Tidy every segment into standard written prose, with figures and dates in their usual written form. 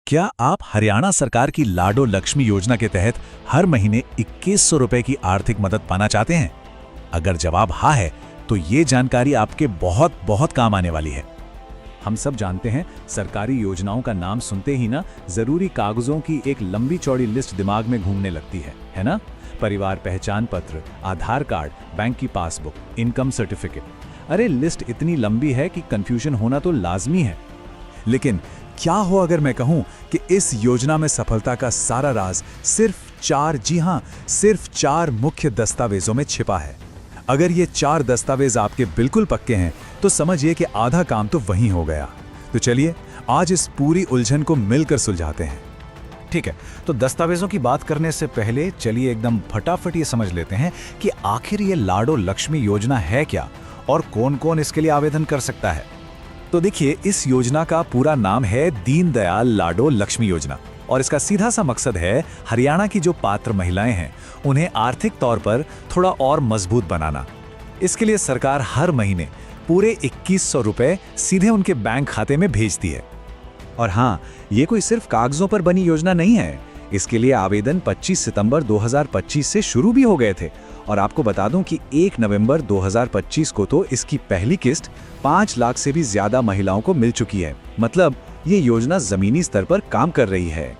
क्या आप हरियाणा सरकार की लाडो लक्ष्मी योजना के तहत हर महीने 2100 रुपए की आर्थिक मदद पाना चाहते हैं? अगर जवाब हाँ है, तो ये जानकारी आपके बहुत बहुत काम आने वाली है। हम सब जानते हैं, सरकारी योजनाओं का नाम सुनते ही ना जरूरी कागजों की एक लंबी चौड़ी लिस्ट दिमाग में घूमने लगती है ना? परिवार पहचान पत्र, आधार कार्ड, बैंक की पासबुक, इनकम सर्टिफिकेट। अरे लिस्ट इतनी लंबी है कि कंफ्यूजन होना तो लाजमी है। लेकिन क्या हो अगर मैं कहूं कि इस योजना में सफलता का सारा राज सिर्फ चार मुख्य दस्तावेजों में छिपा है। अगर ये चार दस्तावेज आपके बिल्कुल पक्के हैं, तो समझिए कि आधा काम तो वहीं हो गया। तो चलिए आज इस पूरी उलझन को मिलकर सुलझाते हैं। ठीक है, तो दस्तावेजों की बात करने से पहले चलिए एकदम फटाफट ये समझ लेते हैं कि आखिर ये लाडो लक्ष्मी योजना है क्या और कौन कौन इसके लिए आवेदन कर सकता है। तो देखिए, इस योजना का पूरा नाम है दीनदयाल लाडो लक्ष्मी योजना और इसका सीधा सा मकसद है हरियाणा की जो पात्र महिलाएं हैं उन्हें आर्थिक तौर पर थोड़ा और मजबूत बनाना। इसके लिए सरकार हर महीने पूरे 2100 रुपए सीधे उनके बैंक खाते में भेजती है। और हाँ, ये कोई सिर्फ कागजों पर बनी योजना नहीं है। इसके लिए आवेदन 25 सितंबर 2025 से शुरू भी हो गए थे और आपको बता दूं कि 1 नवंबर 2025 को तो इसकी पहली किस्त 5 लाख से भी ज्यादा महिलाओं को मिल चुकी है। मतलब ये योजना जमीनी स्तर पर काम कर रही है।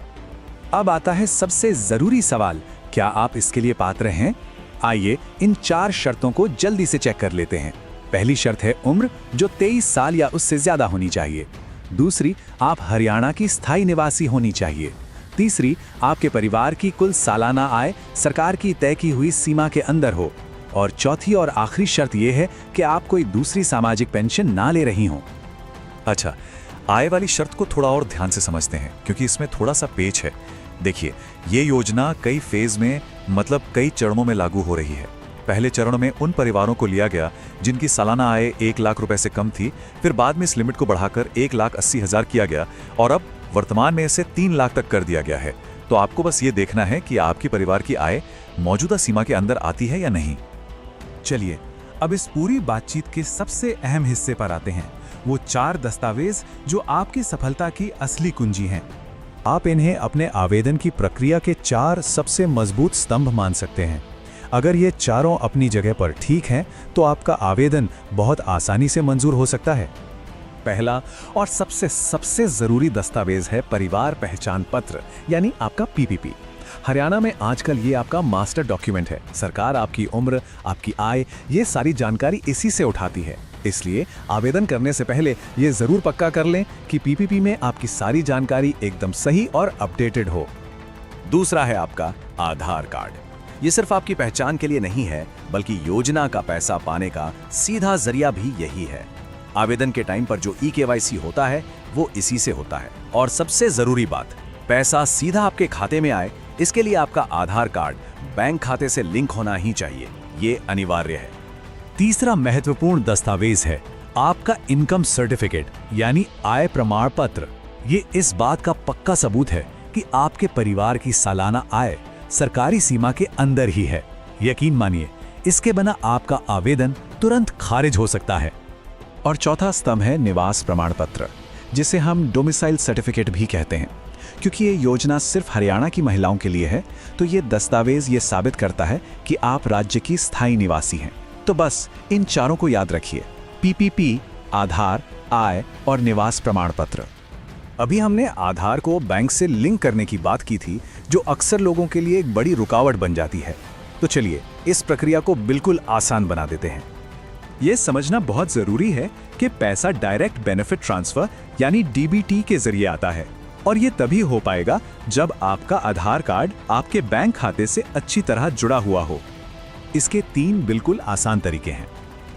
अब आता है सबसे जरूरी सवाल, क्या आप इसके लिए पात्र हैं? आइए इन 4 शर्तों को जल्दी से चेक कर लेते हैं। पहली शर्त है उम्र, जो 23 साल या उससे ज्यादा होनी चाहिए। दूसरी, आप हरियाणा की स्थायी निवासी होनी चाहिए। तीसरी, आपके परिवार की कुल सालाना आय सरकार की तय की हुई सीमा के अंदर हो। और चौथी और आखिरी शर्त यह है कि आप कोई दूसरी सामाजिक पेंशन ना ले रही हो। अच्छा, आय वाली शर्त को थोड़ा और ध्यान से समझते हैं, क्योंकि इसमें थोड़ा सा पेच है। देखिए, ये योजना कई फेज में, मतलब कई चरणों में लागू हो रही है। पहले चरण में उन परिवारों को लिया गया जिनकी सालाना आय 1 लाख रुपए से कम थी। फिर बाद में इस लिमिट को बढ़ाकर 1,80,000 किया गया और अब वर्तमान में इसे 3 लाख तक कर दिया गया है। तो आपको बस ये देखना है कि आपके परिवार की आय मौजूदा सीमा के अंदर आती है या नहीं। चलिए अब इस पूरी बातचीत के सबसे अहम हिस्से पर आते हैं, वो 4 दस्तावेज जो आपकी सफलता की असली कुंजी हैं। आप इन्हें अपने आवेदन की प्रक्रिया के 4 सबसे मजबूत स्तंभ मान सकते हैं। अगर ये चारों अपनी जगह पर ठीक हैं, तो आपका आवेदन बहुत आसानी से मंजूर हो सकता है। पहला और सबसे जरूरी दस्तावेज है परिवार पहचान पत्र, यानी आपका पीपीपी। हरियाणा में आजकल ये आपका मास्टर डॉक्यूमेंट है। सरकार आपकी उम्र, आपकी आय, ये सारी जानकारी इसी से उठाती है। इसलिए आवेदन करने से पहले ये जरूर पक्का कर लें कि पीपीपी में आपकी सारी जानकारी एकदम सही और अपडेटेड हो। दूसरा है आपका आधार कार्ड। ये सिर्फ आपकी पहचान के लिए नहीं है, बल्कि योजना का पैसा पाने का सीधा जरिया भी यही है। आवेदन के टाइम पर जो ई-केवाईसी होता है वो इसी से होता है। और सबसे जरूरी बात, पैसा सीधा आपके खाते में आए, इसके लिए आपका आधार कार्ड बैंक खाते से लिंक होना ही चाहिए। ये अनिवार्य है। तीसरा महत्वपूर्ण दस्तावेज है आपका इनकम सर्टिफिकेट, यानी आय प्रमाण पत्र। ये इस बात का पक्का सबूत है कि आपके परिवार की सालाना आय सरकारी सीमा के अंदर ही है। यकीन मानिए, इसके बिना आपका आवेदन तुरंत खारिज हो सकता है। और चौथा स्तंभ है निवास प्रमाण पत्र, जिसे हम डोमिसाइल सर्टिफिकेट भी कहते हैं। क्योंकि ये योजना सिर्फ हरियाणा की महिलाओं के लिए है, तो ये दस्तावेज ये साबित करता है कि आप राज्य की स्थायी निवासी हैं। तो बस इन चारों को याद रखिए, पीपीपी, आधार, आय और निवास प्रमाण पत्र। अभी हमने आधार को बैंक से लिंक करने की बात की थी, जो अक्सर लोगों के लिए एक बड़ी रुकावट बन जाती है। तो चलिए इस प्रक्रिया को बिल्कुल आसान बना देते हैं। यह समझना बहुत जरूरी है कि पैसा डायरेक्ट बेनिफिट ट्रांसफर यानी डीबीटी के जरिए आता है, और ये तभी हो पाएगा जब आपका आधार कार्ड आपके बैंक खाते से अच्छी तरह जुड़ा हुआ हो। इसके 3 बिल्कुल आसान तरीके हैं।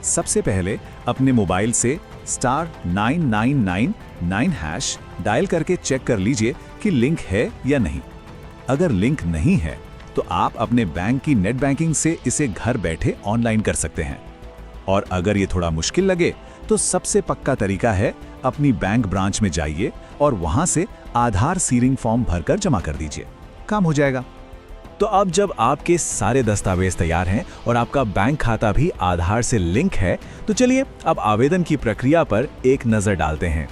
सबसे पहले अपने मोबाइल से *9999# डायल करके चेक कर लीजिए कि लिंक है या नहीं। अगर लिंक नहीं है, तो आप अपने बैंक की नेट बैंकिंग से इसे घर बैठे ऑनलाइन कर सकते हैं। और अगर ये थोड़ा मुश्किल लगे, तो सबसे पक्का तरीका है अपनी बैंक ब्रांच में जाइए और वहां से आधार सीडिंग फॉर्म भरकर जमा कर दीजिए, काम हो जाएगा। तो अब जब आपके सारे दस्तावेज तैयार हैं और आपका बैंक खाता भी आधार से लिंक है, तो चलिए अब आवेदन की प्रक्रिया पर एक नजर डालते हैं।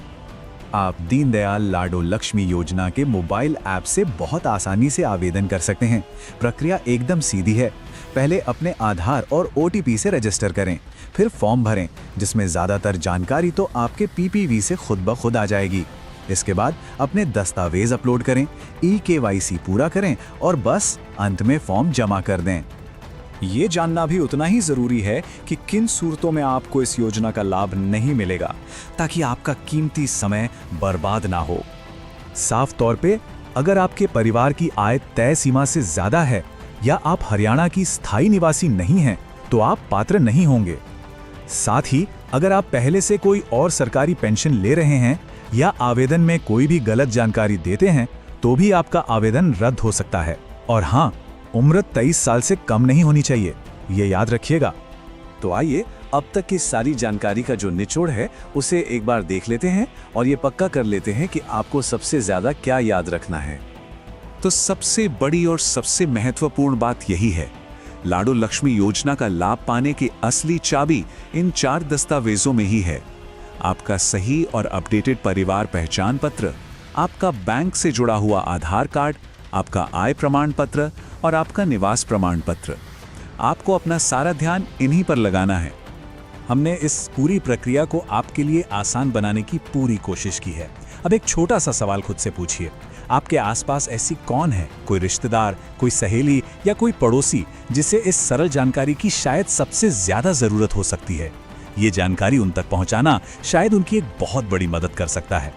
आप दीनदयाल लाडो लक्ष्मी योजना के मोबाइल ऐप से बहुत आसानी से आवेदन कर सकते हैं। प्रक्रिया एकदम सीधी है। पहले अपने आधार और OTP से रजिस्टर करें, फिर फॉर्म भरें, जिसमें ज़्यादातर जानकारी तो आपके PPV से खुद ब खुद आ जाएगी। इसके बाद अपने दस्तावेज अपलोड करें, eKYC पूरा करें और बस अंत में फॉर्म जमा कर दें। ये जानना भी उतना ही जरूरी है कि किन सूरतों में आपको इस योजना का लाभ नहीं मिलेगा, ताकि आपका कीमती समय बर्बाद ना हो। साफ तौर पे, अगर आपके परिवार की आय तय सीमा से ज्यादा है या आप हरियाणा की स्थायी निवासी नहीं हैं, तो आप पात्र नहीं होंगे। साथ ही अगर आप पहले से कोई और सरकारी पेंशन ले रहे हैं या आवेदन में कोई भी गलत जानकारी देते हैं, तो भी आपका आवेदन रद्द हो सकता है। और हाँ, उम्र 23 साल से कम नहीं होनी चाहिए, ये याद रखिएगा। तो आइए अब तक की सारी जानकारी का जो निचोड़ है उसे एक बार देख लेते हैं और ये पक्का कर लेते हैं कि आपको सबसे ज्यादा क्या याद रखना है। तो सबसे बड़ी और सबसे महत्वपूर्ण बात यही है, लाडो लक्ष्मी योजना का लाभ पाने की असली चाबी इन 4 दस्तावेजों में ही है। आपका सही और अपडेटेड परिवार पहचान पत्र, आपका बैंक से जुड़ा हुआ आधार कार्ड, आपका आय प्रमाण पत्र और आपका निवास प्रमाण पत्र। आपको अपना सारा ध्यान इन्हीं पर लगाना है। हमने इस पूरी प्रक्रिया को आपके लिए आसान बनाने की पूरी कोशिश की है। अब एक छोटा सा सवाल खुद से पूछिए, आपके आसपास ऐसी कौन है, कोई रिश्तेदार, कोई सहेली या कोई पड़ोसी, जिसे इस सरल जानकारी की शायद सबसे ज्यादा जरूरत हो सकती है। ये जानकारी उन तक पहुंचाना शायद उनकी एक बहुत बड़ी मदद कर सकता है।